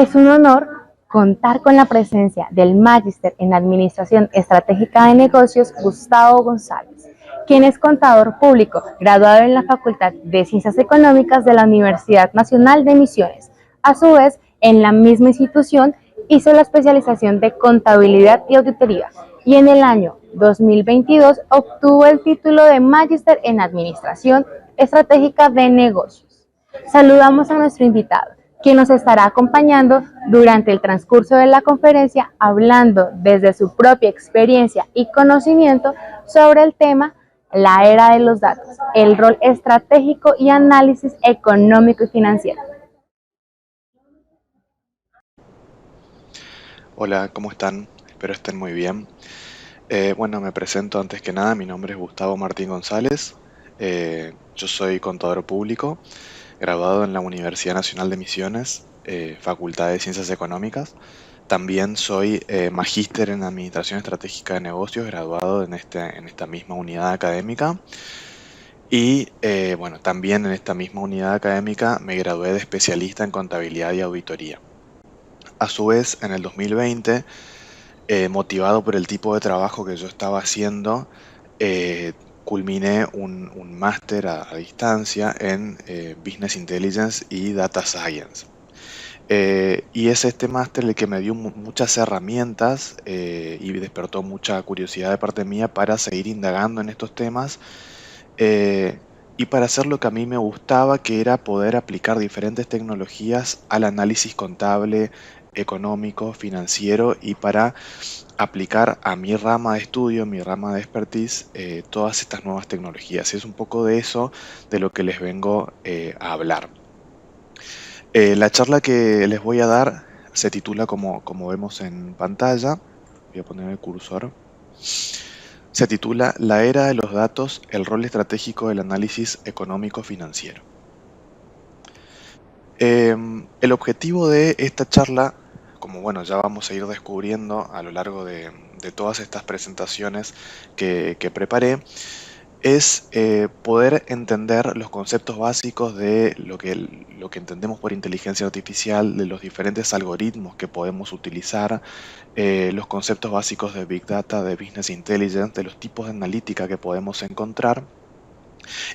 Es un honor contar con la presencia del Magíster en Administración Estratégica de Negocios, Gustavo González, quien es contador público, graduado en la Facultad de Ciencias Económicas de la Universidad Nacional de Misiones. A su vez, en la misma institución hizo la especialización de Contabilidad y Auditoría y en el año 2022 obtuvo el título de Magíster en Administración Estratégica de Negocios. Saludamos a nuestro invitado, quien nos estará acompañando durante el transcurso de la conferencia, hablando desde su propia experiencia y conocimiento sobre el tema la era de los datos, el rol estratégico y análisis económico y financiero. Hola, ¿cómo están? Espero estén muy bien. Bueno, me presento antes que nada, mi nombre es Gustavo Martín González. Yo soy contador público, graduado en la Universidad Nacional de Misiones, Facultad de Ciencias Económicas. También soy magíster en Administración Estratégica de Negocios, graduado en esta misma unidad académica. Y bueno, también en esta misma unidad académica me gradué de especialista en contabilidad y auditoría. A su vez, en el 2020, motivado por el tipo de trabajo que yo estaba haciendo, eh, culminé un máster a distancia en Business Intelligence y Data Science. Y es este máster el que me dio muchas herramientas y despertó mucha curiosidad de parte mía para seguir indagando en estos temas eh, y para hacer lo que a mí me gustaba, que era poder aplicar diferentes tecnologías al análisis contable, económico, financiero y para aplicar a mi rama de estudio, mi rama de expertise, todas estas nuevas tecnologías. Y es un poco de eso de lo que les vengo a hablar. La charla que les voy a dar se titula como vemos en pantalla. Voy a poner el cursor. Se titula La era de los datos, el rol estratégico del análisis económico financiero. El objetivo de esta charla, como bueno, ya vamos a ir descubriendo a lo largo de todas estas presentaciones que preparé, es poder entender los conceptos básicos de lo que entendemos por inteligencia artificial, de los diferentes algoritmos que podemos utilizar, los conceptos básicos de Big Data, de Business Intelligence, de los tipos de analítica que podemos encontrar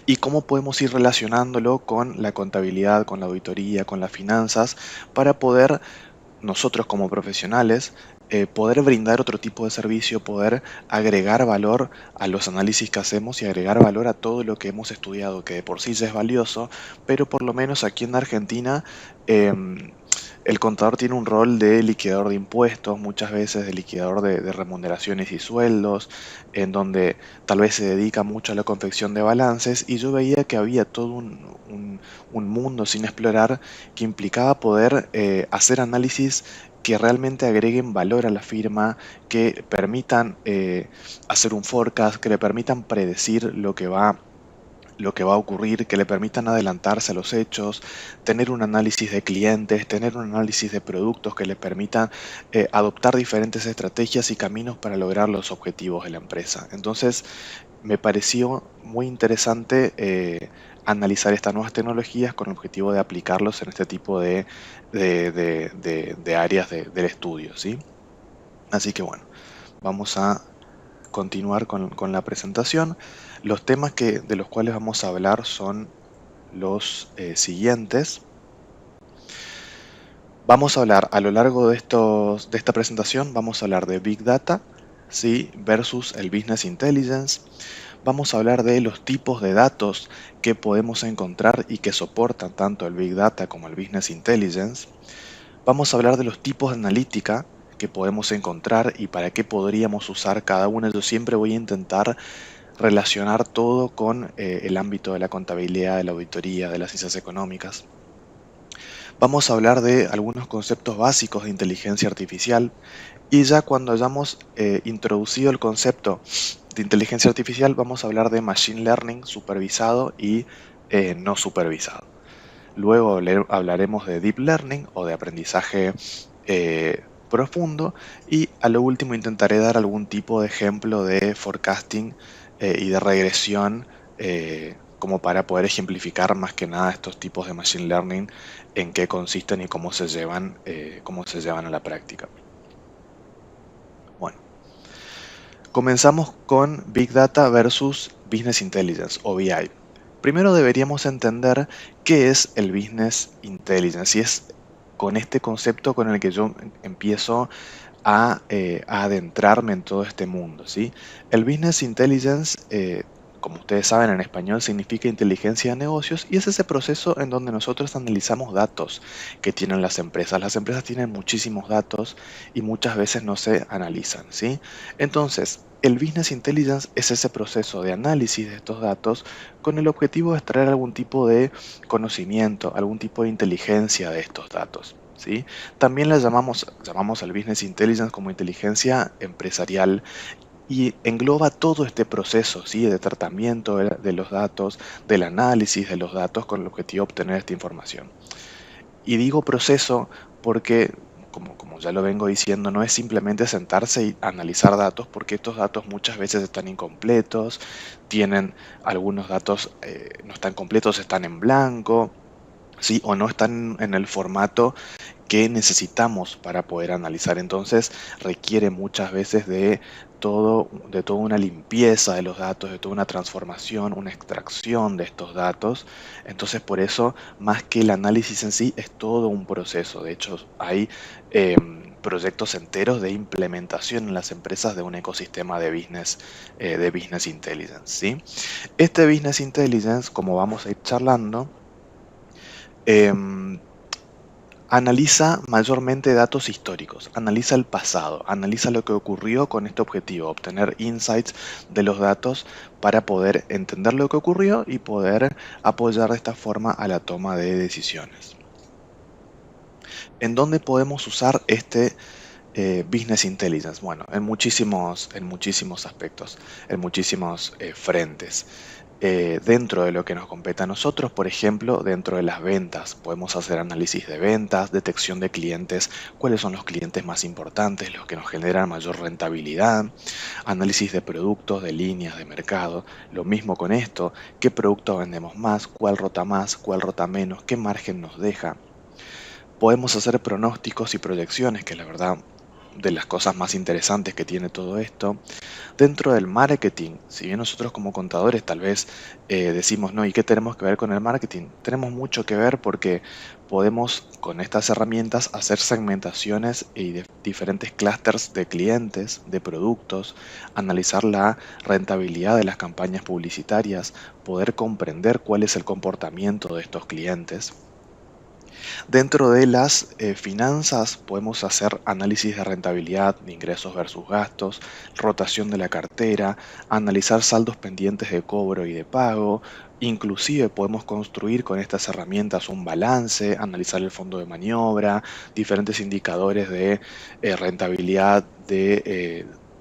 y cómo podemos ir relacionándolo con la contabilidad, con la auditoría, con las finanzas, para poder nosotros como profesionales poder brindar otro tipo de servicio, poder agregar valor a los análisis que hacemos y agregar valor a todo lo que hemos estudiado, que de por sí ya es valioso, pero por lo menos aquí en Argentina el contador tiene un rol de liquidador de impuestos, muchas veces de liquidador de remuneraciones y sueldos, en donde tal vez se dedica mucho a la confección de balances, y yo veía que había todo un mundo sin explorar que implicaba poder hacer análisis que realmente agreguen valor a la firma, que permitan hacer un forecast, que le permitan predecir lo que va a ocurrir, que le permitan adelantarse a los hechos, tener un análisis de clientes, tener un análisis de productos que le permitan adoptar diferentes estrategias y caminos para lograr los objetivos de la empresa. Entonces, me pareció muy interesante analizar estas nuevas tecnologías con el objetivo de aplicarlos en este tipo de áreas del estudio, ¿sí? Así que bueno, vamos a continuar con la presentación. Los temas de los cuales vamos a hablar son los siguientes. Vamos a hablar a lo largo de esta presentación, vamos a hablar de Big Data, ¿sí? Versus el Business Intelligence. Vamos a hablar de los tipos de datos que podemos encontrar y que soportan tanto el Big Data como el Business Intelligence. Vamos a hablar de los tipos de analítica que podemos encontrar y para qué podríamos usar cada uno. Yo siempre voy a intentar relacionar todo con el ámbito de la contabilidad, de la auditoría, de las ciencias económicas. Vamos a hablar de algunos conceptos básicos de inteligencia artificial y ya cuando hayamos introducido el concepto de inteligencia artificial vamos a hablar de machine learning supervisado y no supervisado. Luego hablaremos de deep learning o de aprendizaje profundo y a lo último intentaré dar algún tipo de ejemplo de forecasting y de regresión como para poder ejemplificar más que nada estos tipos de Machine Learning, en qué consisten y cómo se llevan a la práctica. Bueno, comenzamos con Big Data versus Business Intelligence o BI. Primero deberíamos entender qué es el Business Intelligence y es con este concepto con el que yo empiezo a adentrarme en todo este mundo, ¿sí? El Business Intelligence, como ustedes saben en español, significa inteligencia de negocios y es ese proceso en donde nosotros analizamos datos que tienen las empresas. Las empresas tienen muchísimos datos y muchas veces no se analizan, ¿sí? Entonces, el Business Intelligence es ese proceso de análisis de estos datos con el objetivo de extraer algún tipo de conocimiento, algún tipo de inteligencia de estos datos, ¿sí? También llamamos al Business Intelligence como inteligencia empresarial y engloba todo este proceso, ¿sí? De tratamiento de los datos, del análisis de los datos con el objetivo de obtener esta información. Y digo proceso porque, como ya lo vengo diciendo, no es simplemente sentarse y analizar datos, porque estos datos muchas veces están incompletos, tienen algunos datos no están completos, están en blanco, ¿sí? O no están en el formato que necesitamos para poder analizar. Entonces requiere muchas veces de toda una limpieza de los datos, de toda una transformación, una extracción de estos datos. Entonces por eso, más que el análisis en sí, es todo un proceso. De hecho, hay proyectos enteros de implementación en las empresas de un ecosistema de business intelligence, ¿sí? Este business intelligence, como vamos a ir charlando, em, analiza mayormente datos históricos, analiza el pasado, analiza lo que ocurrió con este objetivo, obtener insights de los datos para poder entender lo que ocurrió y poder apoyar de esta forma a la toma de decisiones. ¿En dónde podemos usar este Business Intelligence? Bueno, en muchísimos aspectos, en muchísimos frentes. Dentro de lo que nos compete a nosotros, por ejemplo, dentro de las ventas, podemos hacer análisis de ventas, detección de clientes, cuáles son los clientes más importantes, los que nos generan mayor rentabilidad, análisis de productos, de líneas de mercado, lo mismo con esto, qué producto vendemos más, cuál rota menos, qué margen nos deja. Podemos hacer pronósticos y proyecciones, que la verdad de las cosas más interesantes que tiene todo esto. Dentro del marketing, si bien nosotros como contadores tal vez decimos, no, ¿y qué tenemos que ver con el marketing? Tenemos mucho que ver porque podemos con estas herramientas hacer segmentaciones y de diferentes clústeres de clientes, de productos, analizar la rentabilidad de las campañas publicitarias, poder comprender cuál es el comportamiento de estos clientes. Dentro de las finanzas podemos hacer análisis de rentabilidad, de ingresos versus gastos, rotación de la cartera, analizar saldos pendientes de cobro y de pago. Inclusive podemos construir con estas herramientas un balance, analizar el fondo de maniobra, diferentes indicadores de rentabilidad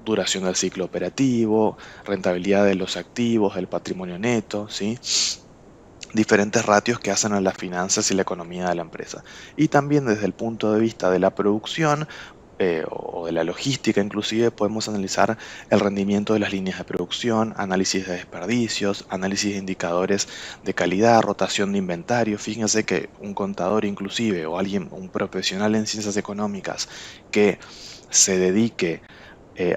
duración del ciclo operativo, rentabilidad de los activos, del patrimonio neto, ¿sí? Diferentes ratios que hacen a las finanzas y la economía de la empresa. Y también desde el punto de vista de la producción o de la logística inclusive podemos analizar el rendimiento de las líneas de producción, análisis de desperdicios, análisis de indicadores de calidad, rotación de inventario. Fíjense que un contador inclusive o alguien, un profesional en ciencias económicas que se dedique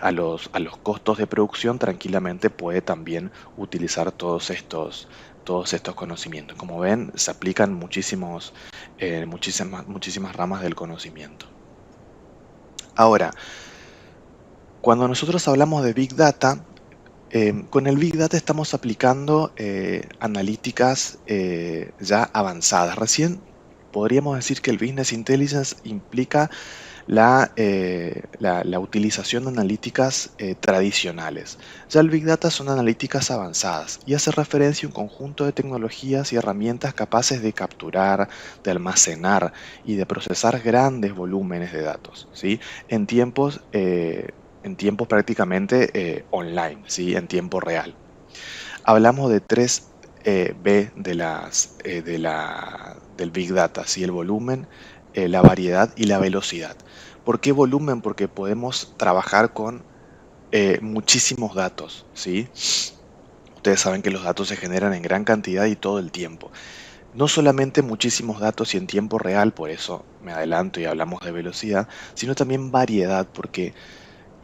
a los costos de producción, tranquilamente puede también utilizar todos estos conocimientos. Como ven, se aplican muchísimas ramas del conocimiento. Ahora, cuando nosotros hablamos de Big Data, con el Big Data estamos aplicando analíticas ya avanzadas. Recién podríamos decir que el Business Intelligence implica la utilización de analíticas tradicionales. Ya el Big Data son analíticas avanzadas y hace referencia a un conjunto de tecnologías y herramientas capaces de capturar, de almacenar y de procesar grandes volúmenes de datos, ¿sí? En en tiempos prácticamente online, ¿sí? En tiempo real. Hablamos de tres B del Big Data, ¿sí? El volumen, la variedad y la velocidad. ¿Por qué volumen? Porque podemos trabajar con muchísimos datos, ¿sí? Ustedes saben que los datos se generan en gran cantidad y todo el tiempo. No solamente muchísimos datos y en tiempo real, por eso me adelanto y hablamos de velocidad, sino también variedad, porque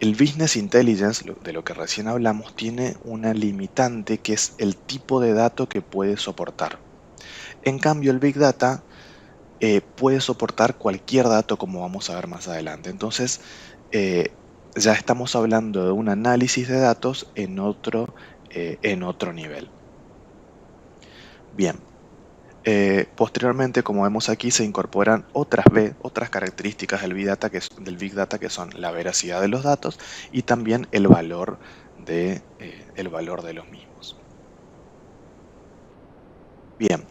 el Business Intelligence, de lo que recién hablamos, tiene una limitante que es el tipo de dato que puede soportar. En cambio, el Big Data puede soportar cualquier dato, como vamos a ver más adelante. Entonces, eh, ya estamos hablando de un análisis de datos en otro nivel. Bien, posteriormente, como vemos aquí, se incorporan otras características del Big Data, que son la veracidad de los datos y también el valor de los mismos. Bien,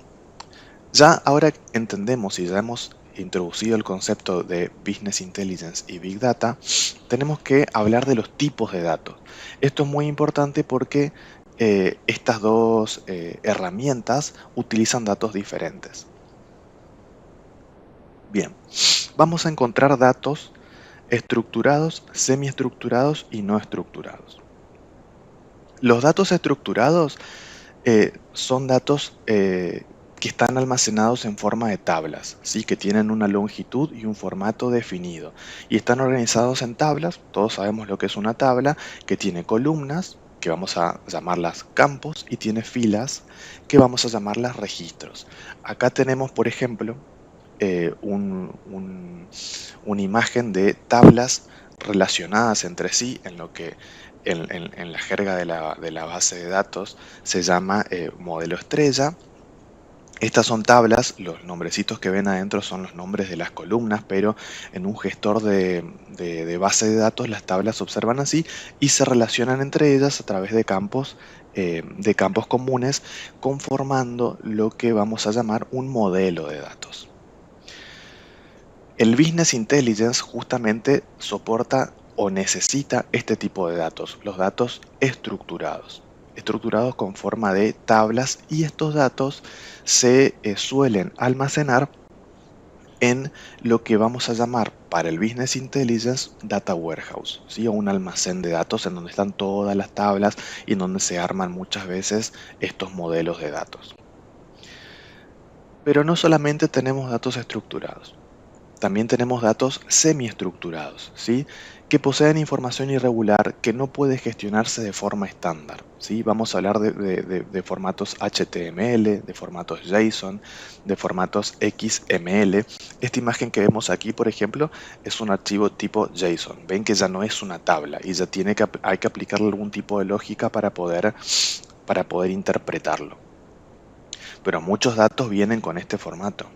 ya ahora entendemos y ya hemos introducido el concepto de Business Intelligence y Big Data, tenemos que hablar de los tipos de datos. Esto es muy importante porque estas dos herramientas utilizan datos diferentes. Bien, vamos a encontrar datos estructurados, semiestructurados y no estructurados. Los datos estructurados son datos que están almacenados en forma de tablas, ¿sí? Que tienen una longitud y un formato definido. Y están organizados en tablas, todos sabemos lo que es una tabla, que tiene columnas, que vamos a llamarlas campos, y tiene filas, que vamos a llamarlas registros. Acá tenemos, por ejemplo, una imagen de tablas relacionadas entre sí en lo que en la jerga de la base de datos se llama modelo estrella. Estas son tablas, los nombrecitos que ven adentro son los nombres de las columnas, pero en un gestor de base de datos las tablas se observan así y se relacionan entre ellas a través de campos comunes, conformando lo que vamos a llamar un modelo de datos. El Business Intelligence justamente soporta o necesita este tipo de datos, los datos estructurados con forma de tablas, y estos datos se suelen almacenar en lo que vamos a llamar para el Business Intelligence Data Warehouse, ¿sí? O un almacén de datos en donde están todas las tablas y en donde se arman muchas veces estos modelos de datos. Pero no solamente tenemos datos estructurados. También tenemos datos semiestructurados, ¿sí? Que poseen información irregular que no puede gestionarse de forma estándar, ¿sí? Vamos a hablar de formatos HTML, de formatos JSON, de formatos XML. Esta imagen que vemos aquí, por ejemplo, es un archivo tipo JSON. Ven que ya no es una tabla y ya hay que aplicarle algún tipo de lógica para poder interpretarlo. Pero muchos datos vienen con este formato.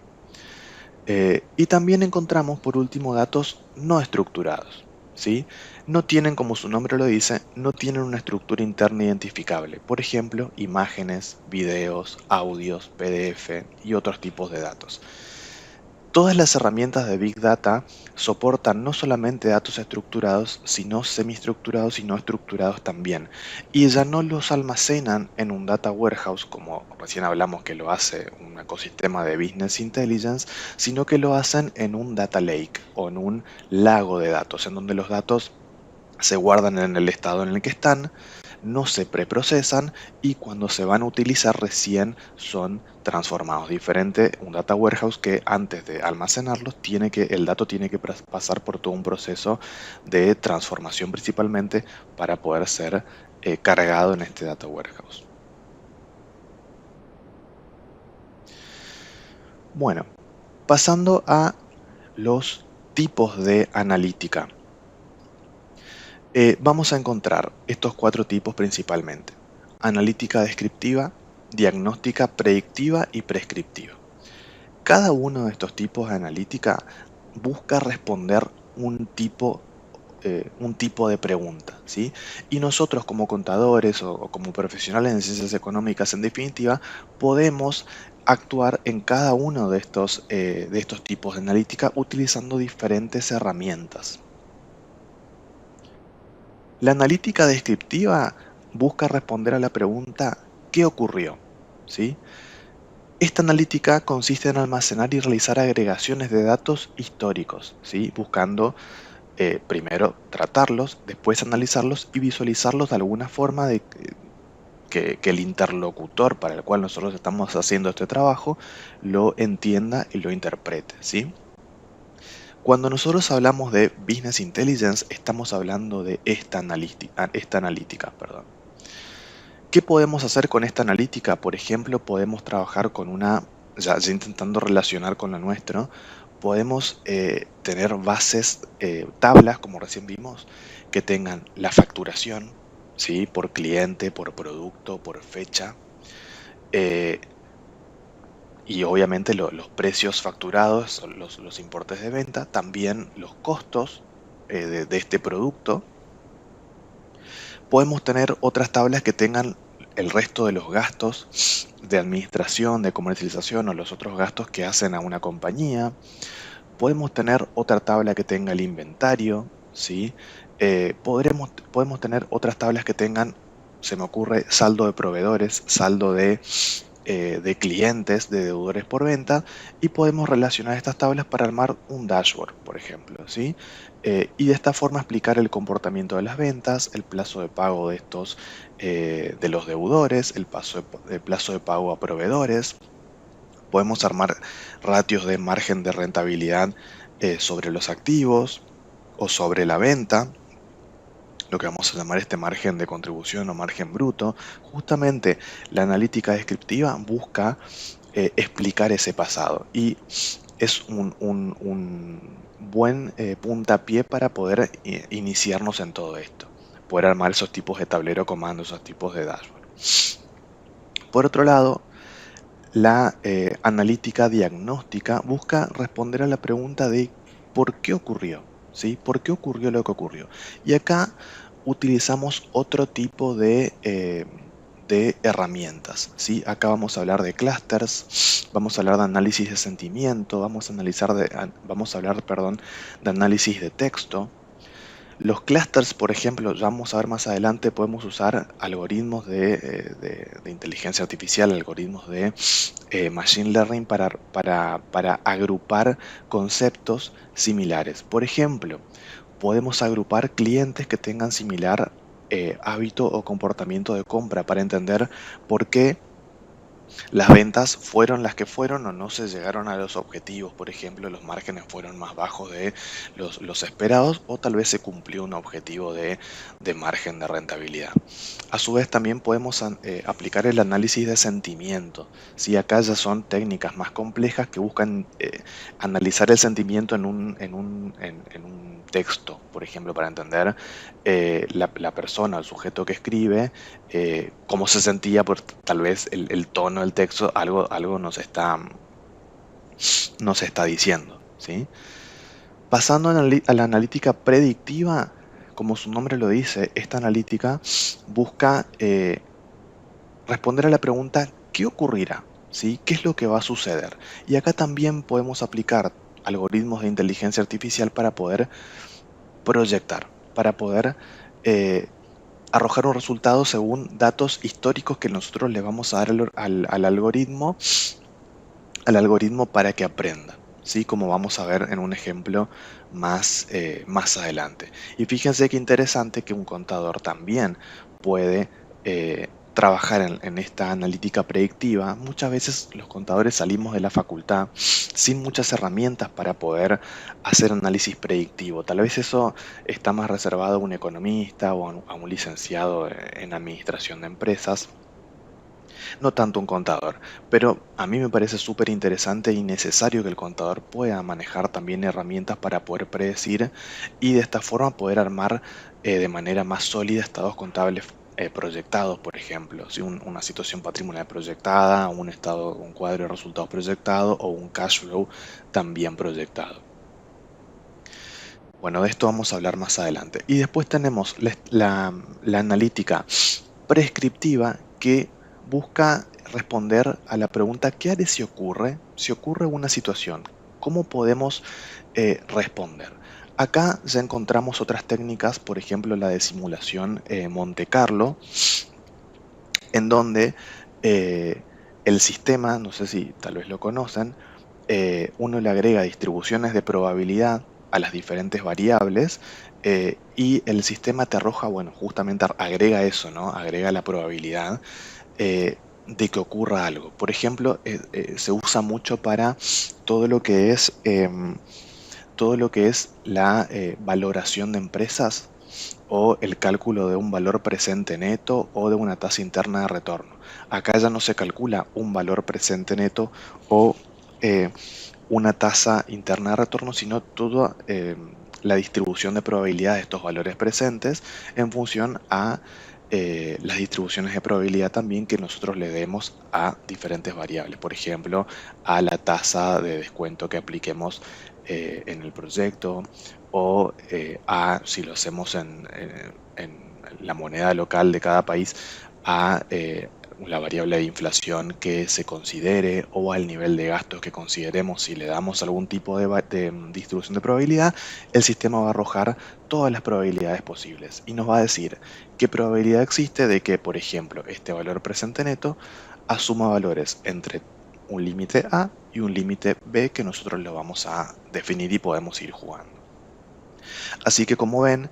Y también encontramos, por último, datos no estructurados, ¿sí? No tienen, como su nombre lo dice, no tienen una estructura interna identificable. Por ejemplo, imágenes, videos, audios, PDF y otros tipos de datos. Todas las herramientas de Big Data soportan no solamente datos estructurados, sino semiestructurados y no estructurados también. Y ya no los almacenan en un data warehouse, como recién hablamos que lo hace un ecosistema de Business Intelligence, sino que lo hacen en un data lake o en un lago de datos, en donde los datos se guardan en el estado en el que están, no se preprocesan y cuando se van a utilizar recién son transformados. Diferente un data warehouse que antes de almacenarlos el dato tiene que pasar por todo un proceso de transformación principalmente para poder ser cargado en este data warehouse. Bueno, pasando a los tipos de analítica. Vamos a encontrar estos 4 tipos principalmente: analítica descriptiva, diagnóstica predictiva y prescriptiva. Cada uno de estos tipos de analítica busca responder un tipo de pregunta, ¿sí? Y nosotros como contadores o como profesionales en ciencias económicas, en definitiva, podemos actuar en cada uno de estos tipos de analítica utilizando diferentes herramientas. La analítica descriptiva busca responder a la pregunta ¿qué ocurrió? ¿Sí? Esta analítica consiste en almacenar y realizar agregaciones de datos históricos, ¿sí? Buscando primero tratarlos, después analizarlos y visualizarlos de alguna forma que el interlocutor para el cual nosotros estamos haciendo este trabajo lo entienda y lo interprete, ¿sí? Cuando nosotros hablamos de Business Intelligence, estamos hablando de esta analítica, perdón. ¿Qué podemos hacer con esta analítica? Por ejemplo, podemos trabajar con ya intentando relacionar con la nuestra, podemos tener bases, tablas, como recién vimos, que tengan la facturación, ¿sí? Por cliente, por producto, por fecha, eh, y obviamente los precios facturados, los importes de venta, también los costos de este producto. Podemos tener otras tablas que tengan el resto de los gastos de administración, de comercialización o los otros gastos que hacen a una compañía. Podemos tener otra tabla que tenga el inventario, ¿sí? Podemos tener otras tablas que tengan, se me ocurre, saldo de proveedores, saldo de clientes, de deudores por venta, y podemos relacionar estas tablas para armar un dashboard, por ejemplo, ¿sí? Y de esta forma explicar el comportamiento de las ventas, el plazo de pago de estos, de los deudores, el plazo de pago a proveedores. Podemos armar ratios de margen de rentabilidad sobre los activos o sobre la venta, lo que vamos a llamar este margen de contribución o margen bruto. Justamente la analítica descriptiva busca explicar ese pasado y es un buen puntapié para poder iniciarnos en todo esto, poder armar esos tipos de tablero comando, esos tipos de dashboard. Por otro lado, la analítica diagnóstica busca responder a la pregunta de ¿por qué ocurrió? ¿Sí? ¿Por qué ocurrió lo que ocurrió? Y acá utilizamos otro tipo de herramientas, ¿sí? Acá vamos a hablar de clusters, vamos a hablar de análisis de sentimiento, vamos a hablar, perdón, de análisis de texto. Los clusters, por ejemplo, ya vamos a ver más adelante, podemos usar algoritmos de inteligencia artificial, algoritmos de machine learning para agrupar conceptos similares. Por ejemplo, podemos agrupar clientes que tengan similar hábito o comportamiento de compra para entender por qué las ventas fueron las que fueron o no se llegaron a los objetivos. Por ejemplo, los márgenes fueron más bajos de los esperados o tal vez se cumplió un objetivo de margen de rentabilidad. A su vez también podemos aplicar el análisis de sentimiento. ¿Sí? Acá ya son técnicas más complejas que buscan analizar el sentimiento en un texto, por ejemplo, para entender la persona, el sujeto que escribe, cómo se sentía por tal vez el tono del texto, algo nos está diciendo, ¿sí? Pasando a la analítica predictiva, como su nombre lo dice, esta analítica busca responder a la pregunta ¿qué ocurrirá? ¿Sí? ¿Qué es lo que va a suceder? Y acá también podemos aplicar algoritmos de inteligencia artificial para poder proyectar, para poder eh, arrojar un resultado según datos históricos que nosotros le vamos a dar al algoritmo para que aprenda, ¿sí? Como vamos a ver en un ejemplo más adelante. Y fíjense qué interesante que un contador también puede trabajar en esta analítica predictiva. Muchas veces los contadores salimos de la facultad sin muchas herramientas para poder hacer análisis predictivo. Tal vez eso está más reservado a un economista o a un licenciado en administración de empresas, no tanto un contador, pero a mí me parece súper interesante y necesario que el contador pueda manejar también herramientas para poder predecir y de esta forma poder armar de manera más sólida estados contables proyectados, por ejemplo, si una situación patrimonial proyectada, un cuadro de resultados proyectado o un cash flow también proyectado. Bueno, de esto vamos a hablar más adelante. Y después tenemos la analítica prescriptiva que busca responder a la pregunta ¿qué haré si ocurre? Si ocurre una situación, ¿cómo podemos responder? Acá ya encontramos otras técnicas, por ejemplo la de simulación Monte Carlo, en donde el sistema, no sé si tal vez lo conocen, uno le agrega distribuciones de probabilidad a las diferentes variables y el sistema te arroja, bueno, justamente agrega eso, ¿no? Agrega la probabilidad de que ocurra algo. Por ejemplo, se usa mucho para todo lo que es, todo lo que es la valoración de empresas o el cálculo de un valor presente neto o de una tasa interna de retorno. Acá ya no se calcula un valor presente neto o eh, una tasa interna de retorno, sino toda la distribución de probabilidad de estos valores presentes en función a las distribuciones de probabilidad también que nosotros le demos a diferentes variables. Por ejemplo, a la tasa de descuento que apliquemos en el proyecto o a, si lo hacemos en la moneda local de cada país, a la variable de inflación que se considere o al nivel de gastos que consideremos. Si le damos algún tipo de distribución de probabilidad, el sistema va a arrojar todas las probabilidades posibles y nos va a decir qué probabilidad existe de que, por ejemplo, este valor presente neto asuma valores entre un límite A y un límite B que nosotros lo vamos a definir y podemos ir jugando. Así que como ven,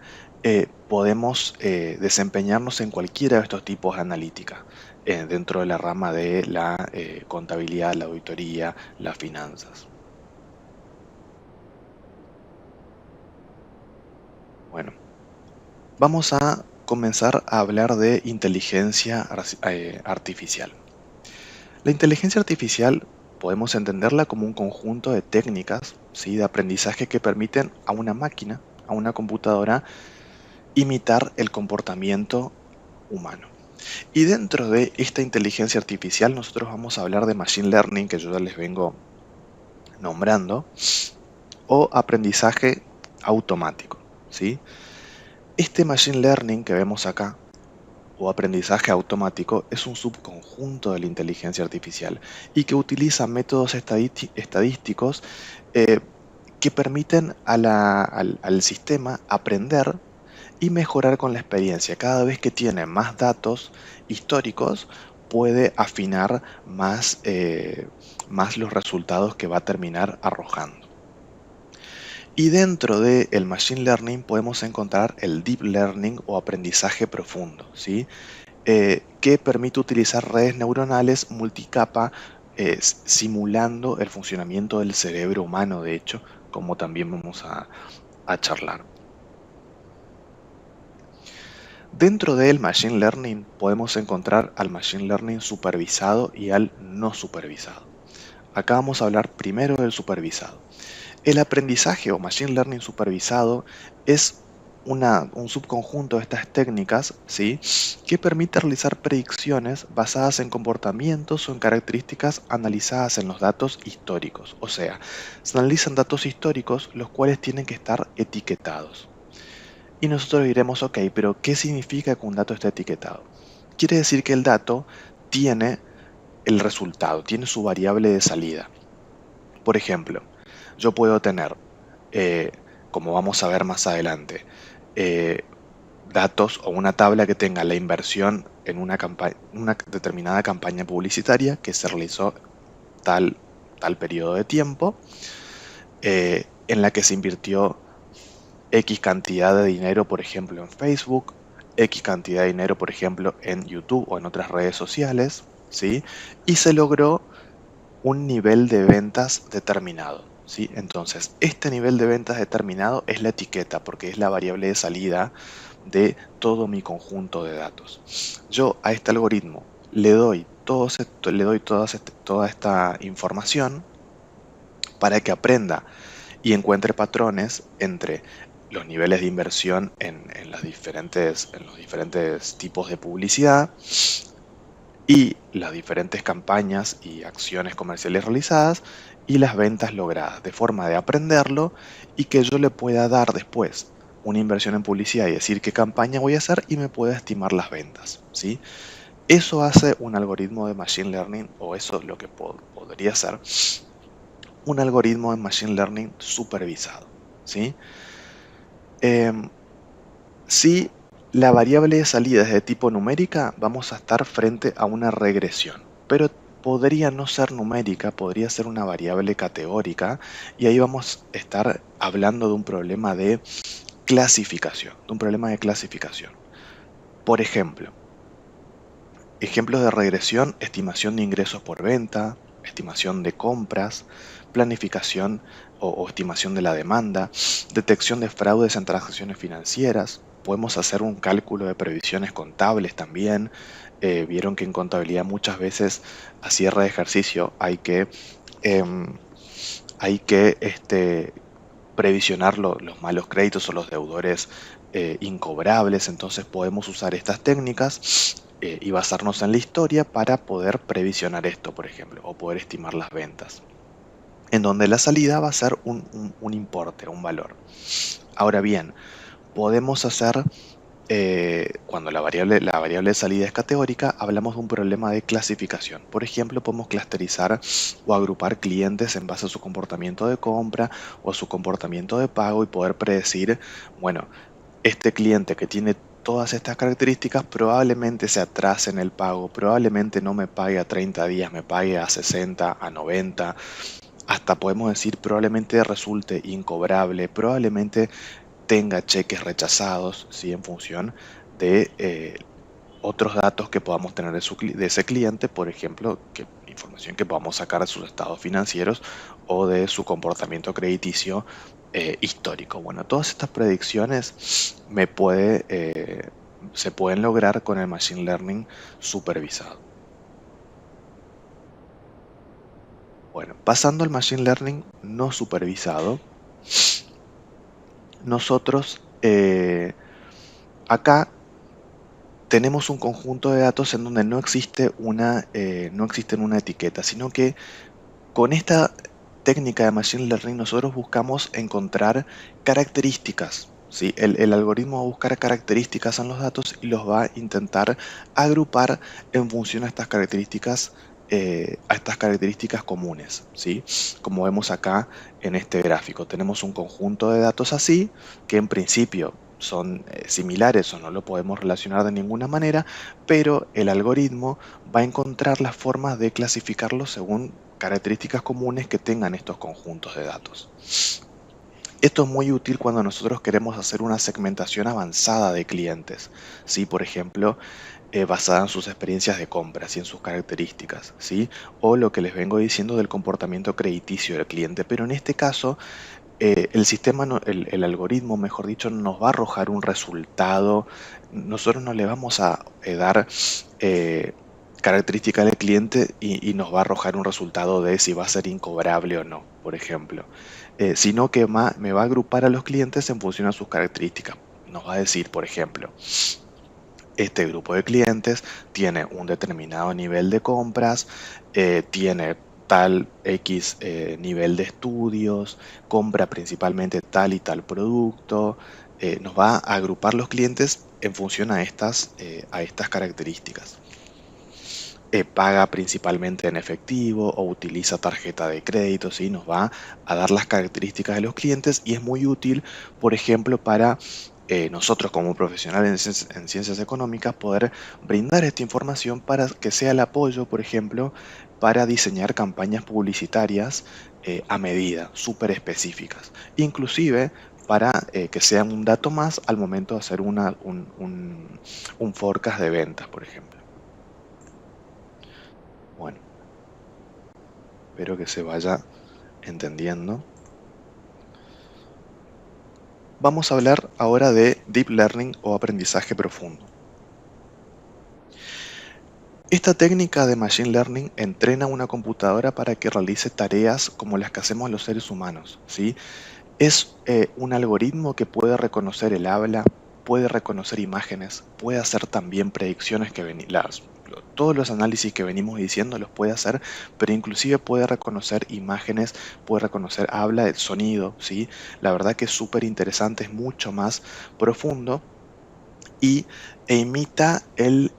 podemos desempeñarnos en cualquiera de estos tipos de analítica dentro de la rama de la contabilidad, la auditoría, las finanzas. Bueno, vamos a comenzar a hablar de inteligencia artificial. La inteligencia artificial podemos entenderla como un conjunto de técnicas, ¿sí?, de aprendizaje que permiten a una máquina, a una computadora, imitar el comportamiento humano. Y dentro de esta inteligencia artificial nosotros vamos a hablar de machine learning, que yo ya les vengo nombrando, o aprendizaje automático, ¿sí? Este machine learning que vemos acá, o aprendizaje automático, es un subconjunto de la inteligencia artificial y que utiliza métodos estadísticos eh, que permiten al sistema aprender y mejorar con la experiencia. Cada vez que tiene más datos históricos, puede afinar más los resultados que va a terminar arrojando. Y dentro del Machine Learning podemos encontrar el Deep Learning o aprendizaje profundo, ¿sí? Que permite utilizar redes neuronales multicapa simulando el funcionamiento del cerebro humano, de hecho, como también vamos a charlar. Dentro del Machine Learning podemos encontrar al Machine Learning supervisado y al no supervisado. Acá vamos a hablar primero del supervisado. El aprendizaje o Machine Learning supervisado es un subconjunto de estas técnicas, ¿sí?, que permite realizar predicciones basadas en comportamientos o en características analizadas en los datos históricos. O sea, se analizan datos históricos los cuales tienen que estar etiquetados. Y nosotros diremos, ok, pero ¿qué significa que un dato esté etiquetado? Quiere decir que el dato tiene el resultado, tiene su variable de salida. Por ejemplo, yo puedo tener, eh, como vamos a ver más adelante, eh, datos o una tabla que tenga la inversión en una determinada campaña publicitaria que se realizó tal periodo de tiempo, en la que se invirtió X cantidad de dinero, por ejemplo, en Facebook, X cantidad de dinero, por ejemplo, en YouTube o en otras redes sociales, ¿sí? Y se logró un nivel de ventas determinado, ¿sí? Entonces, este nivel de ventas determinado es la etiqueta, porque es la variable de salida de todo mi conjunto de datos. Yo a este algoritmo le doy toda esta información para que aprenda y encuentre patrones entre los niveles de inversión en los diferentes tipos de publicidad y las diferentes campañas y acciones comerciales realizadas y las ventas logradas, de forma de aprenderlo y que yo le pueda dar después una inversión en publicidad y decir qué campaña voy a hacer y me pueda estimar las ventas, ¿sí? Eso hace un algoritmo de Machine Learning, o eso es lo que podría ser un algoritmo de Machine Learning supervisado, ¿sí? Si la variable de salida es de tipo numérica, vamos a estar frente a una regresión, pero podría no ser numérica, podría ser una variable categórica, y ahí vamos a estar hablando de un problema de clasificación, de un problema de clasificación. Por ejemplo, ejemplos de regresión: estimación de ingresos por venta, estimación de compras, planificación o estimación de la demanda, detección de fraudes en transacciones financieras. Podemos hacer un cálculo de previsiones contables también. Vieron que en contabilidad muchas veces a cierre de ejercicio em, hay que previsionar los malos créditos o los deudores incobrables. Entonces podemos usar estas técnicas y basarnos en la historia para poder previsionar esto, por ejemplo, o poder estimar las ventas, en donde la salida va a ser un importe, un valor. Ahora bien, podemos hacer, cuando la variable de salida es categórica, hablamos de un problema de clasificación. Por ejemplo, podemos clusterizar o agrupar clientes en base a su comportamiento de compra o su comportamiento de pago y poder predecir, bueno, este cliente que tiene todas estas características probablemente se atrase en el pago, probablemente no me pague a 30 días, me pague a 60, a 90, hasta podemos decir probablemente resulte incobrable, probablemente tenga cheques rechazados, ¿sí? En función de otros datos que podamos tener de ese cliente, por ejemplo, información que podamos sacar de sus estados financieros o de su comportamiento crediticio histórico. Bueno, todas estas predicciones se pueden lograr con el Machine Learning supervisado. Bueno, pasando al Machine Learning no supervisado, nosotros acá tenemos un conjunto de datos en donde no existe una etiqueta, sino que con esta técnica de Machine Learning nosotros buscamos encontrar características, ¿sí? El algoritmo va a buscar características en los datos y los va a intentar agrupar en función a estas características comunes, ¿sí? Como vemos acá en este gráfico, tenemos un conjunto de datos así, que en principio son similares o no lo podemos relacionar de ninguna manera, pero el algoritmo va a encontrar las formas de clasificarlos según características comunes que tengan estos conjuntos de datos. Esto es muy útil cuando nosotros queremos hacer una segmentación avanzada de clientes, ¿sí? Por ejemplo, basada en sus experiencias de compras y en sus características, ¿sí? O lo que les vengo diciendo del comportamiento crediticio del cliente. Pero en este caso, el sistema, el algoritmo, mejor dicho, nos va a arrojar un resultado. Nosotros no le vamos a dar eh, características del cliente y nos va a arrojar un resultado de si va a ser incobrable o no, por ejemplo. Sino que me va a agrupar a los clientes en función a sus características. Nos va a decir, por ejemplo, este grupo de clientes tiene un determinado nivel de compras, tiene tal X nivel de estudios, compra principalmente tal y tal producto. Nos va a agrupar los clientes en función a estas características. Paga principalmente en efectivo o utiliza tarjeta de crédito, ¿sí? Nos va a dar las características de los clientes y es muy útil, por ejemplo, para nosotros como profesionales en ciencias económicas poder brindar esta información para que sea el apoyo, por ejemplo, para diseñar campañas publicitarias a medida, súper específicas. Inclusive para que sean un dato más al momento de hacer un forecast de ventas, por ejemplo. Bueno, espero que se vaya entendiendo. Vamos a hablar ahora de Deep Learning o aprendizaje profundo. Esta técnica de Machine Learning entrena una computadora para que realice tareas como las que hacemos los seres humanos, ¿sí? Es un algoritmo que puede reconocer el habla, puede reconocer imágenes, puede hacer también predicciones todos los análisis que venimos diciendo los puede hacer, pero inclusive puede reconocer imágenes, puede reconocer habla, el sonido, ¿sí? La verdad que es súper interesante, es mucho más profundo y, imita el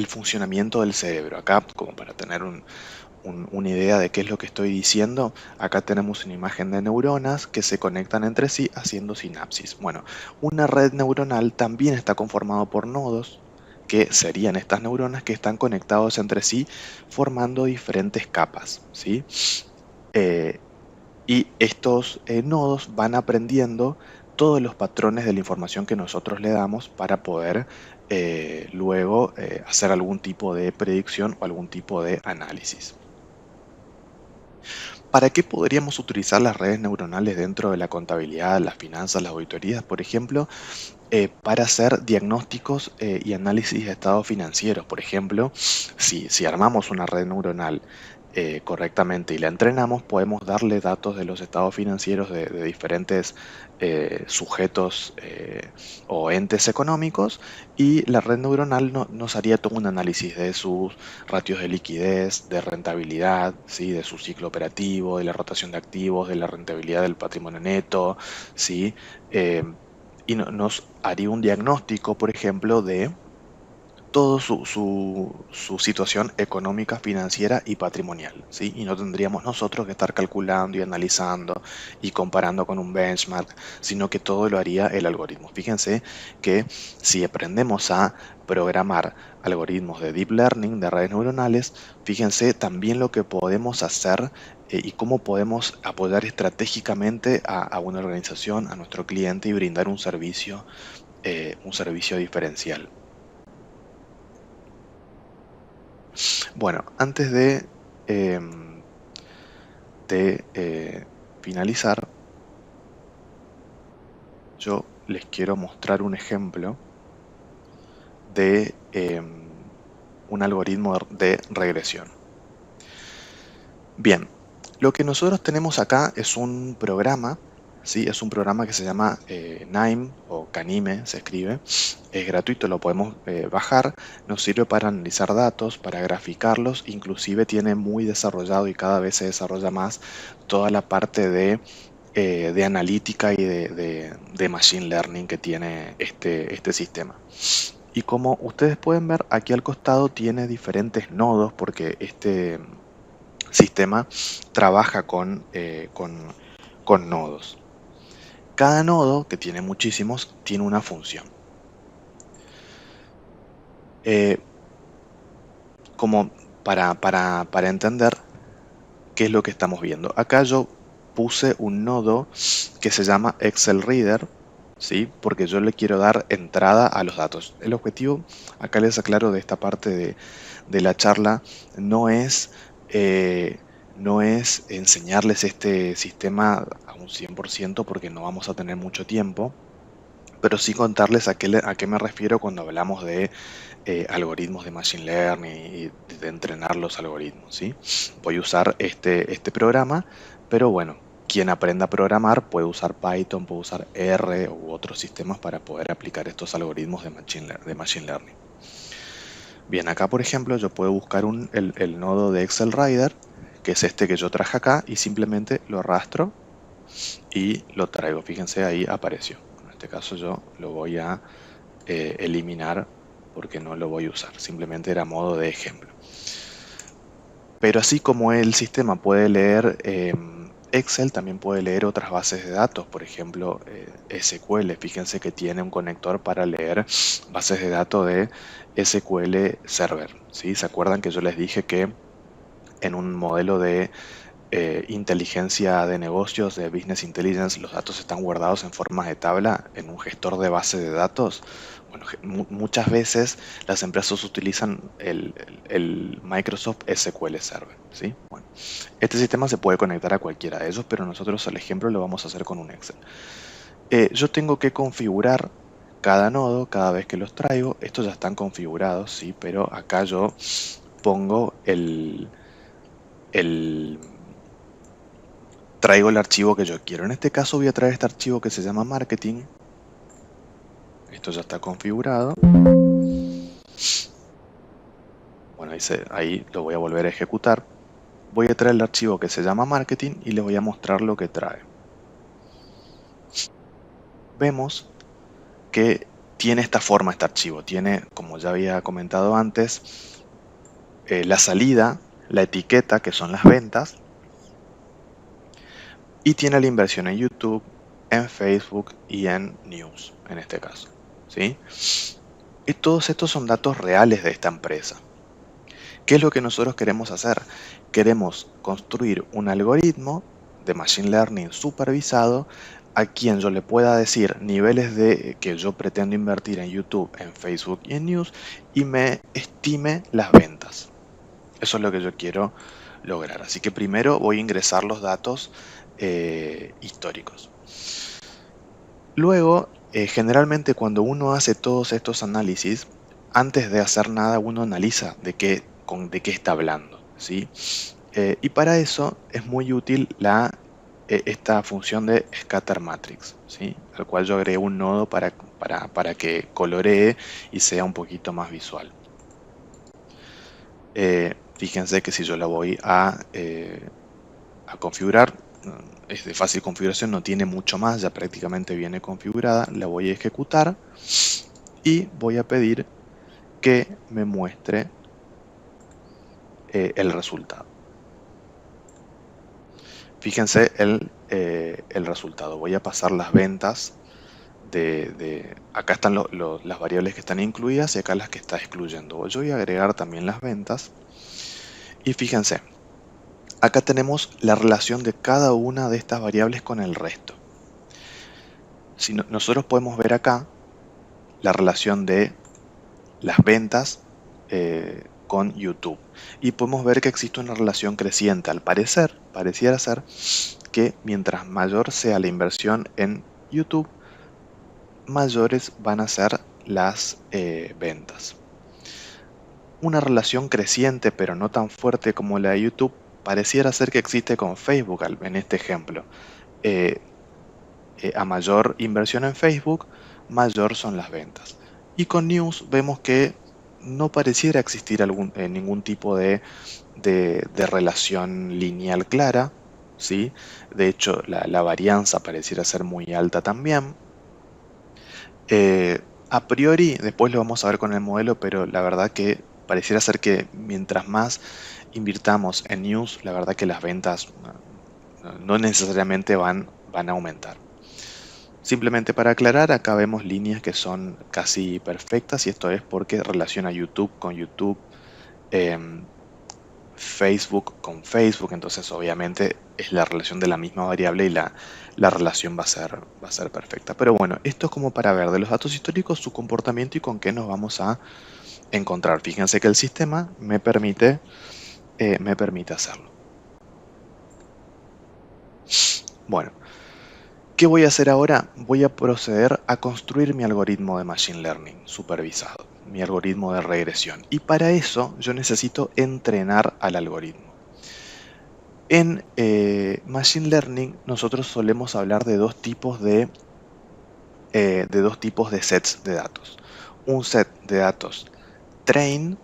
funcionamiento del cerebro. Acá, como para tener una idea de qué es lo que estoy diciendo, acá tenemos una imagen de neuronas que se conectan entre sí haciendo sinapsis. Bueno, una red neuronal también está conformado por nodos, que serían estas neuronas que están conectados entre sí formando diferentes capas, ¿sí? Eh, y estos nodos van aprendiendo todos los patrones de la información que nosotros le damos para poder luego hacer algún tipo de predicción o algún tipo de análisis. ¿Para qué podríamos utilizar las redes neuronales dentro de la contabilidad, las finanzas, las auditorías, por ejemplo? Para hacer diagnósticos y análisis de estados financieros. Por ejemplo, si armamos una red neuronal correctamente y la entrenamos, podemos darle datos de los estados financieros de diferentes sujetos o entes económicos, y la red neuronal nos haría todo un análisis de sus ratios de liquidez, de rentabilidad, ¿sí? De su ciclo operativo, de la rotación de activos, de la rentabilidad del patrimonio neto, ¿sí? Eh, y nos haría un diagnóstico, por ejemplo, de toda su situación económica, financiera y patrimonial, ¿sí? Y no tendríamos nosotros que estar calculando y analizando y comparando con un benchmark, sino que todo lo haría el algoritmo. Fíjense que si aprendemos a programar algoritmos de deep learning, de redes neuronales, fíjense también lo que podemos hacer y cómo podemos apoyar estratégicamente a una organización, a nuestro cliente, y brindar un servicio diferencial. Bueno, antes em, de finalizar, yo les quiero mostrar un ejemplo de un algoritmo de regresión. Bien, lo que nosotros tenemos acá es un programa, ¿sí? Es un programa que se llama NIME o Canime, se escribe. Es gratuito, lo podemos bajar. Nos sirve para analizar datos, para graficarlos. Inclusive tiene muy desarrollado, y cada vez se desarrolla más, toda la parte de analítica y de machine learning que tiene este sistema. Y como ustedes pueden ver, aquí al costado tiene diferentes nodos, porque este sistema trabaja con nodos. Cada nodo, que tiene muchísimos, tiene una función. Eh, como para entender qué es lo que estamos viendo. Acá yo puse un nodo que se llama Excel Reader, ¿sí? Porque yo le quiero dar entrada a los datos. El objetivo, acá les aclaro de esta parte de la charla, no es, eh, no es enseñarles este sistema a un 100%, porque no vamos a tener mucho tiempo, pero sí contarles a qué me refiero cuando hablamos de algoritmos de Machine Learning y de entrenar los algoritmos, ¿sí? Voy a usar este programa, pero bueno, quien aprenda a programar puede usar Python, puede usar R u otros sistemas para poder aplicar estos algoritmos de Machine Learning. Bien, acá por ejemplo yo puedo buscar el nodo de Excel Rider, que es este que yo traje acá, y simplemente lo arrastro y lo traigo. Fíjense, ahí apareció. En este caso yo lo voy a eliminar porque no lo voy a usar. Simplemente era modo de ejemplo. Pero así como el sistema puede leer Excel, también puede leer otras bases de datos. Por ejemplo, SQL. Fíjense que tiene un conector para leer bases de datos de SQL Server, ¿sí? ¿Se acuerdan que yo les dije que en un modelo de inteligencia de negocios, de Business Intelligence, los datos están guardados en formas de tabla en un gestor de base de datos? Bueno, muchas veces las empresas utilizan el Microsoft SQL Server, ¿sí? Bueno, este sistema se puede conectar a cualquiera de ellos, pero nosotros el ejemplo lo vamos a hacer con un Excel. Yo tengo que configurar cada nodo cada vez que los traigo. Estos ya están configurados, sí, pero acá yo pongo traigo el archivo que yo quiero. En este caso voy a traer este archivo que se llama marketing. Esto ya está configurado. Bueno, ahí lo voy a volver a ejecutar. Voy a traer el archivo que se llama marketing y les voy a mostrar lo que trae. Vemos que tiene esta forma este archivo. Tiene, como ya había comentado antes, la salida, la etiqueta, que son las ventas, y tiene la inversión en YouTube, en Facebook y en News, en este caso, ¿sí? Y todos estos son datos reales de esta empresa. ¿Qué es lo que nosotros queremos hacer? Queremos construir un algoritmo de Machine Learning supervisado a quien yo le pueda decir niveles de que yo pretendo invertir en YouTube, en Facebook y en News y me estime las ventas. Eso es lo que yo quiero lograr. Así que primero voy a ingresar los datos históricos. Luego, generalmente cuando uno hace todos estos análisis, antes de hacer nada uno analiza de qué está hablando, ¿sí? Y para eso es muy útil esta función de scatter matrix, ¿sí? Al cual yo agregué un nodo para que coloree y sea un poquito más visual. Fíjense que si yo la voy a configurar, es de fácil configuración, no tiene mucho más, ya prácticamente viene configurada. La voy a ejecutar y voy a pedir que me muestre el resultado. Fíjense el resultado. Voy a pasar las ventas acá están las variables que están incluidas y acá las que está excluyendo. Yo voy a agregar también las ventas. Y fíjense, acá tenemos la relación de cada una de estas variables con el resto. Si nosotros podemos ver acá la relación de las ventas con YouTube. Y podemos ver que existe una relación creciente. Al parecer, pareciera ser que mientras mayor sea la inversión en YouTube, mayores van a ser las ventas. Una relación creciente pero no tan fuerte como la de YouTube pareciera ser que existe con Facebook en este ejemplo. A mayor inversión en Facebook, mayor son las ventas. Y con News vemos que no pareciera existir ningún tipo de relación lineal clara, ¿sí? De hecho, la varianza pareciera ser muy alta también. A priori, después lo vamos a ver con el modelo, pero la verdad que pareciera ser que mientras más invirtamos en News, la verdad que las ventas no necesariamente van a aumentar. Simplemente para aclarar, acá vemos líneas que son casi perfectas y esto es porque relaciona YouTube con YouTube, Facebook con Facebook, entonces obviamente es la relación de la misma variable y la relación va a ser perfecta. Pero bueno, esto es como para ver de los datos históricos su comportamiento y con qué nos vamos a encontrar. Fíjense que el sistema me permite hacerlo. Bueno, ¿qué voy a hacer ahora? Voy a proceder a construir mi algoritmo de Machine Learning supervisado, mi algoritmo de regresión. Y para eso yo necesito entrenar al algoritmo. En Machine Learning nosotros solemos hablar de dos tipos de sets de datos. Un set de datos train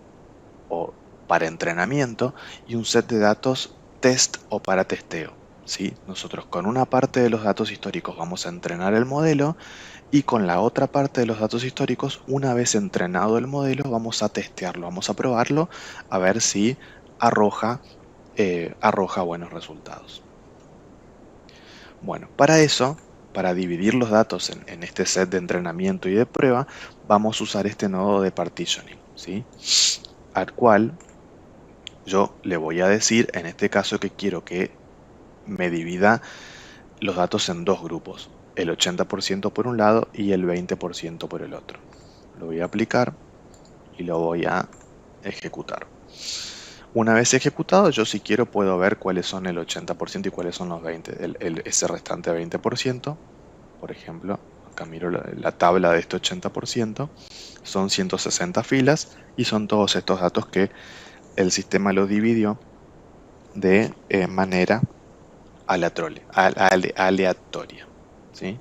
o para entrenamiento y un set de datos test o para testeo. ¿Sí? Nosotros con una parte de los datos históricos vamos a entrenar el modelo y con la otra parte de los datos históricos, una vez entrenado el modelo, vamos a testearlo, vamos a probarlo a ver si arroja buenos resultados. Bueno, para eso, para dividir los datos en este set de entrenamiento y de prueba, vamos a usar este nodo de partitioning, ¿sí? Al cual yo le voy a decir, en este caso, que quiero que me divida los datos en dos grupos, el 80% por un lado y el 20% por el otro. Lo voy a aplicar y lo voy a ejecutar. Una vez ejecutado, yo si quiero puedo ver cuáles son el 80% y cuáles son los 20%, ese restante 20%. Por ejemplo, acá miro la tabla de este 80%. Son 160 filas y son todos estos datos que el sistema los dividió de manera aleatoria. ¿Sí?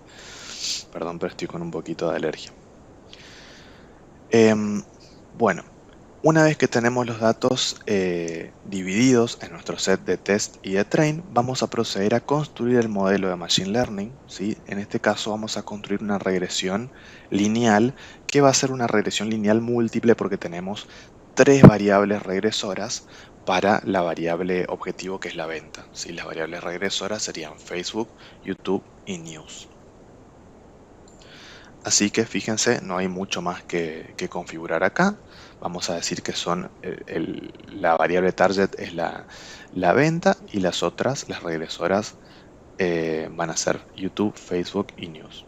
Perdón, pero estoy con un poquito de alergia. Bueno. Una vez que tenemos los datos divididos en nuestro set de test y de train, vamos a proceder a construir el modelo de Machine Learning, ¿sí? En este caso vamos a construir una regresión lineal que va a ser una regresión lineal múltiple porque tenemos tres variables regresoras para la variable objetivo que es la venta, ¿sí? Las variables regresoras serían Facebook, YouTube y News. Así que fíjense, no hay mucho más que configurar acá. Vamos a decir que son la variable target es la venta y las otras, las regresoras, van a ser YouTube, Facebook y News.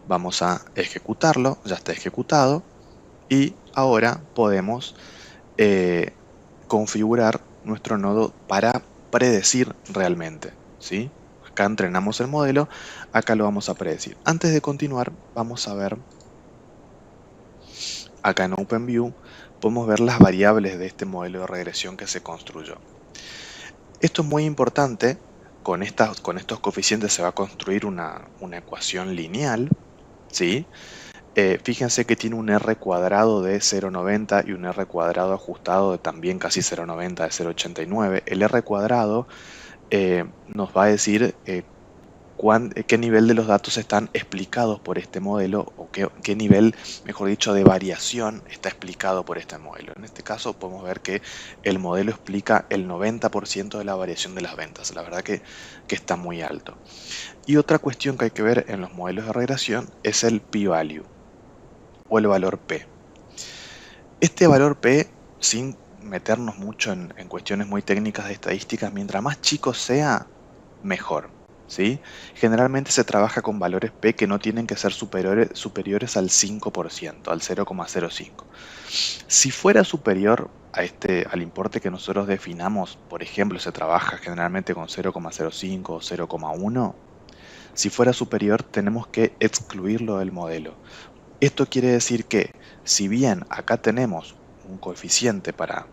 Vamos a ejecutarlo, ya está ejecutado, y ahora podemos configurar nuestro nodo para predecir realmente, ¿sí? Acá entrenamos el modelo, acá lo vamos a predecir. Antes de continuar, vamos a ver, acá en OpenView, podemos ver las variables de este modelo de regresión que se construyó. Esto es muy importante, con estos coeficientes se va a construir una ecuación lineal, ¿sí? Fíjense que tiene un R cuadrado de 0,90 y un R cuadrado ajustado de también casi 0,90, de 0,89. El R cuadrado nos va a decir qué nivel de los datos están explicados por este modelo, o qué nivel, mejor dicho, de variación está explicado por este modelo. En este caso podemos ver que el modelo explica el 90% de la variación de las ventas. La verdad que está muy alto. Y otra cuestión que hay que ver en los modelos de regresión es el p-value o el valor P. Este valor P, sin meternos mucho en cuestiones muy técnicas de estadísticas, mientras más chico sea, mejor, ¿sí? Generalmente se trabaja con valores P que no tienen que ser superiores al 5%, al 0,05. Si fuera superior al importe que nosotros definamos, por ejemplo, se trabaja generalmente con 0,05 o 0,1, si fuera superior tenemos que excluirlo del modelo. Esto quiere decir que, si bien acá tenemos un coeficiente para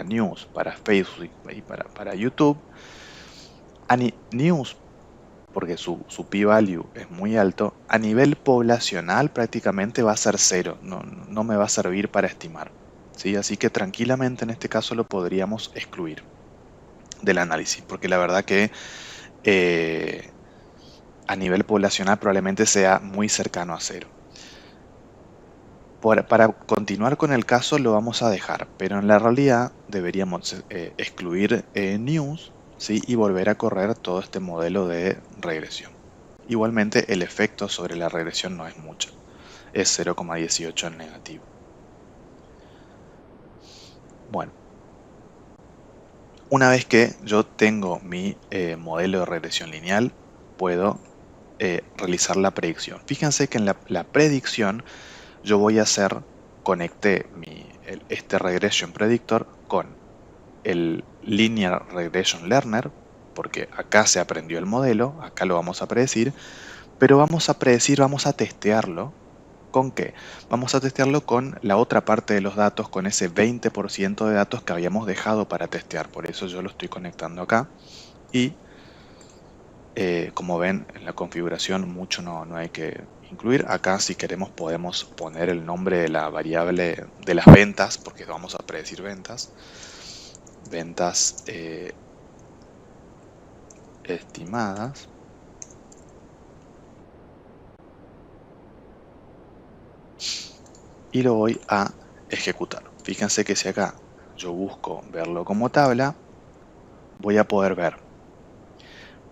News, para Facebook y para YouTube, News, porque su p-value es muy alto, a nivel poblacional prácticamente va a ser cero, no me va a servir para estimar, ¿sí? Así que tranquilamente en este caso lo podríamos excluir del análisis, porque la verdad que a nivel poblacional probablemente sea muy cercano a cero. Para continuar con el caso lo vamos a dejar, pero en la realidad deberíamos excluir News, ¿sí? Y volver a correr todo este modelo de regresión. Igualmente el efecto sobre la regresión no es mucho, es 0,18 en negativo. Bueno, una vez que yo tengo mi modelo de regresión lineal, puedo realizar la predicción. Fíjense que en la predicción yo voy a conecté este Regression Predictor con el Linear Regression Learner, porque acá se aprendió el modelo, acá lo vamos a predecir, pero vamos a testearlo. ¿Con qué? Vamos a testearlo con la otra parte de los datos, con ese 20% de datos que habíamos dejado para testear. Por eso yo lo estoy conectando acá. Y como ven, en la configuración mucho no hay que incluir. Acá, si queremos, podemos poner el nombre de la variable de las ventas, porque vamos a predecir ventas. Ventas estimadas. Y lo voy a ejecutar. Fíjense que si acá yo busco verlo como tabla, voy a poder ver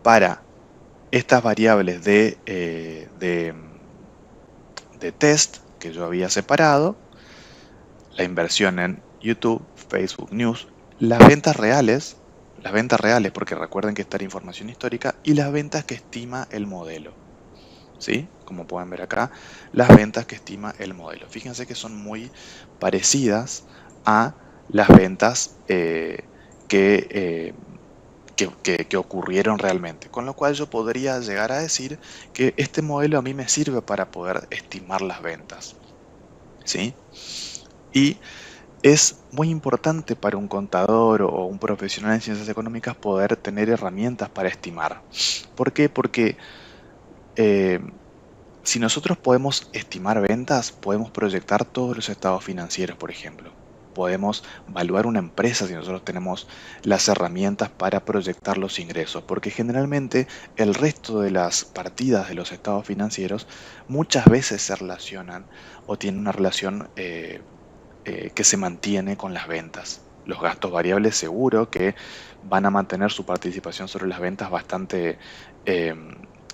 para estas variables de test que yo había separado, la inversión en YouTube, Facebook News, las ventas reales, porque recuerden que esta era información histórica, y las ventas que estima el modelo, ¿sí? Como pueden ver acá, las ventas que estima el modelo. Fíjense que son muy parecidas a las ventas que ocurrieron realmente. Con lo cual yo podría llegar a decir que este modelo a mí me sirve para poder estimar las ventas, ¿sí? Y es muy importante para un contador o un profesional en ciencias económicas poder tener herramientas para estimar. ¿Por qué? Porque si nosotros podemos estimar ventas, podemos proyectar todos los estados financieros, por ejemplo. Podemos evaluar una empresa si nosotros tenemos las herramientas para proyectar los ingresos, porque generalmente el resto de las partidas de los estados financieros muchas veces se relacionan o tienen una relación que se mantiene con las ventas. Los gastos variables seguro que van a mantener su participación sobre las ventas bastante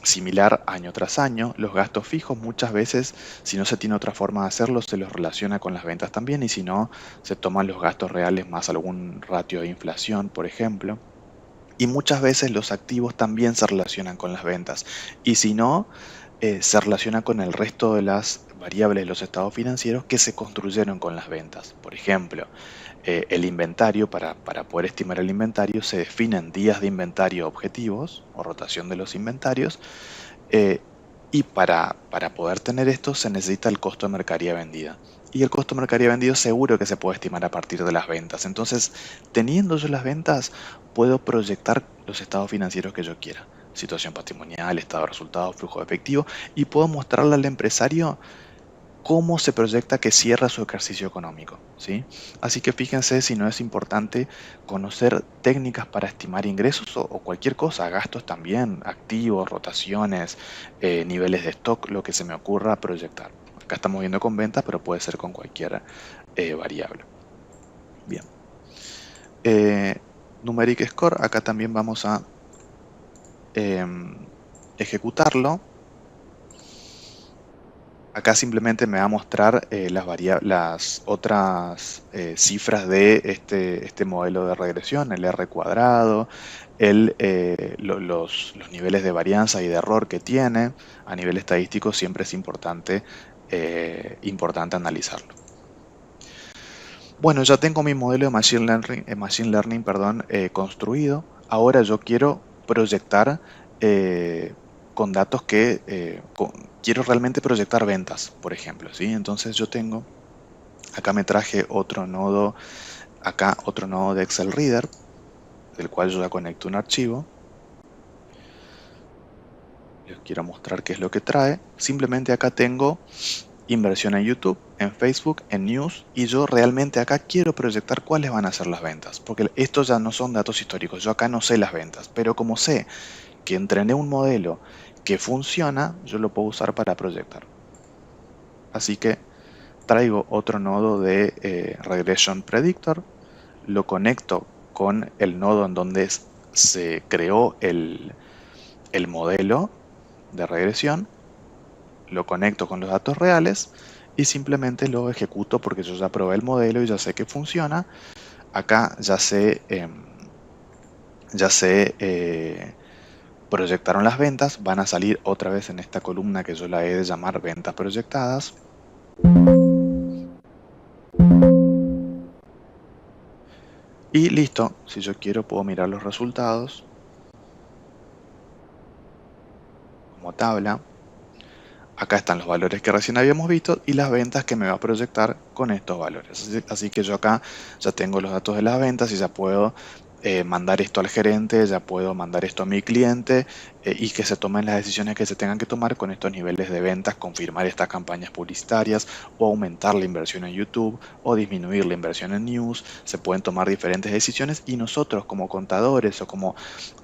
similar año tras año. Los gastos fijos muchas veces, si no se tiene otra forma de hacerlo, se los relaciona con las ventas también, y si no, se toman los gastos reales más algún ratio de inflación, por ejemplo. Y muchas veces los activos también se relacionan con las ventas. Y si no, se relaciona con el resto de las variables de los estados financieros que se construyeron con las ventas. Por ejemplo, el inventario, para poder estimar el inventario, se definen días de inventario objetivos o rotación de los inventarios. eh, y para poder tener esto se necesita el costo de mercadería vendida. Y el costo de mercadería vendido seguro que se puede estimar a partir de las ventas. Entonces, teniendo yo las ventas, puedo proyectar los estados financieros que yo quiera. Situación patrimonial, estado de resultados, flujo de efectivo. Y puedo mostrarle al empresario cómo se proyecta que cierra su ejercicio económico, ¿sí? Así que fíjense si no es importante conocer técnicas para estimar ingresos o cualquier cosa, gastos también, activos, rotaciones, niveles de stock, lo que se me ocurra proyectar. Acá estamos viendo con ventas, pero puede ser con cualquier variable. Bien. Numeric Score, acá también vamos a ejecutarlo. Acá simplemente me va a mostrar las otras cifras de este modelo de regresión, el R cuadrado, los niveles de varianza y de error que tiene. A nivel estadístico siempre es importante analizarlo. Bueno, ya tengo mi modelo de Machine Learning, construido. Ahora yo quiero proyectar con datos quiero realmente proyectar ventas, por ejemplo, ¿sí? Entonces acá me traje otro nodo de Excel Reader, del cual yo ya conecto un archivo. Les quiero mostrar qué es lo que trae. Simplemente acá tengo inversión en YouTube, en Facebook, en News, y yo realmente acá quiero proyectar cuáles van a ser las ventas, porque estos ya no son datos históricos, yo acá no sé las ventas, pero como sé que entrené un modelo que funciona, yo lo puedo usar para proyectar. Así que traigo otro nodo de Regression Predictor, lo conecto con el nodo en donde se creó el modelo de regresión, lo conecto con los datos reales y simplemente lo ejecuto porque yo ya probé el modelo y ya sé que funciona. Acá ya se proyectaron las ventas, van a salir otra vez en esta columna que yo la he de llamar ventas proyectadas. Y listo, si yo quiero puedo mirar los resultados como tabla. Acá están los valores que recién habíamos visto y las ventas que me va a proyectar con estos valores. Así que yo acá ya tengo los datos de las ventas y ya puedo mandar esto al gerente, ya puedo mandar esto a mi cliente y que se tomen las decisiones que se tengan que tomar con estos niveles de ventas, confirmar estas campañas publicitarias o aumentar la inversión en YouTube o disminuir la inversión en News. Se pueden tomar diferentes decisiones y nosotros como contadores o como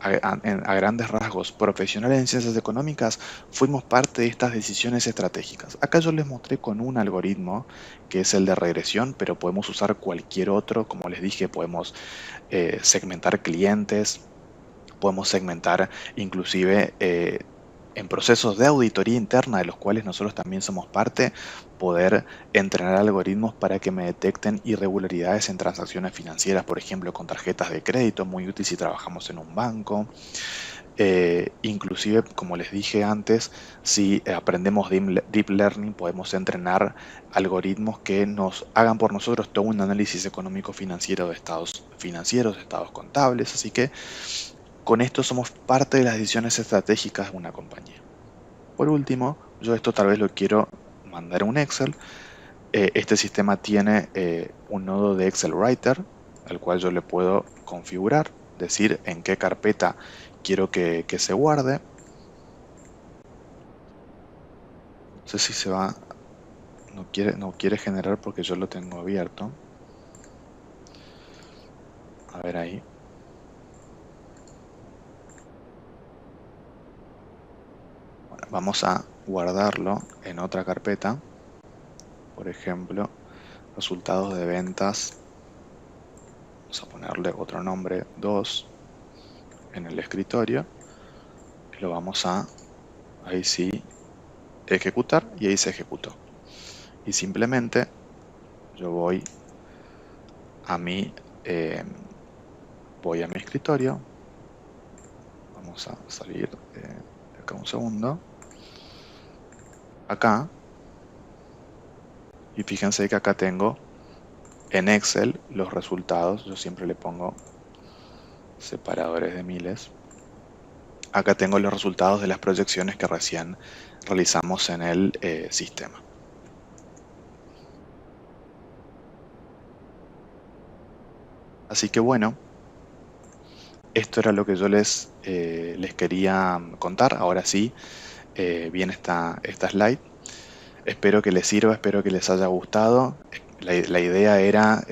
a grandes rasgos profesionales en ciencias económicas fuimos parte de estas decisiones estratégicas. Acá yo les mostré con un algoritmo que es el de regresión, pero podemos usar cualquier otro. Como les dije, podemos segmentar clientes, podemos segmentar inclusive en procesos de auditoría interna de los cuales nosotros también somos parte, poder entrenar algoritmos para que me detecten irregularidades en transacciones financieras, por ejemplo, con tarjetas de crédito, muy útil si trabajamos en un banco. Inclusive, como les dije antes, si aprendemos Deep Learning, podemos entrenar algoritmos que nos hagan por nosotros todo un análisis económico financiero de estados financieros, de estados contables. Así que con esto somos parte de las decisiones estratégicas de una compañía. Por último, yo esto tal vez lo quiero mandar a un Excel. Este sistema tiene un nodo de Excel Writer, al cual yo le puedo configurar, decir en qué carpeta quiero que se guarde. No sé si se va, no quiere generar porque yo lo tengo abierto. A ver ahí. Bueno, vamos a guardarlo en otra carpeta. Por ejemplo, resultados de ventas. Vamos a ponerle otro nombre, 2, en el escritorio. Y lo vamos a ahí sí, ejecutar, y ahí se ejecutó. Y simplemente yo voy a mi, eh, voy a mi escritorio. Vamos a salir de acá un segundo. Acá, y fíjense que acá tengo en Excel los resultados. Yo siempre le pongo separadores de miles. Acá tengo los resultados de las proyecciones que recién realizamos en el sistema. Así que bueno, esto era lo que yo les quería contar. Ahora sí, viene esta slide. Espero que les sirva, espero que les haya gustado. La idea era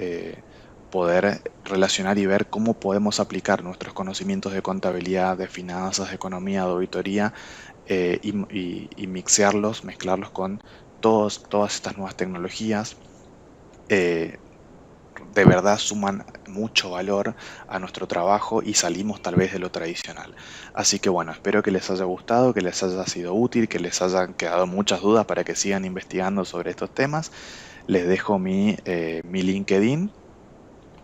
poder relacionar y ver cómo podemos aplicar nuestros conocimientos de contabilidad, de finanzas, de economía, de auditoría, y mixearlos, mezclarlos con todas estas nuevas tecnologías. eh, de verdad suman mucho valor a nuestro trabajo y salimos tal vez de lo tradicional. Así que bueno, espero que les haya gustado, que les haya sido útil, que les hayan quedado muchas dudas para que sigan investigando sobre estos temas. Les dejo mi LinkedIn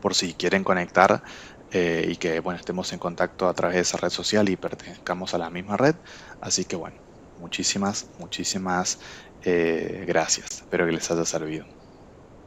por si quieren conectar, y que bueno, estemos en contacto a través de esa red social y pertenezcamos a la misma red. Así que bueno, muchísimas gracias. Espero que les haya servido.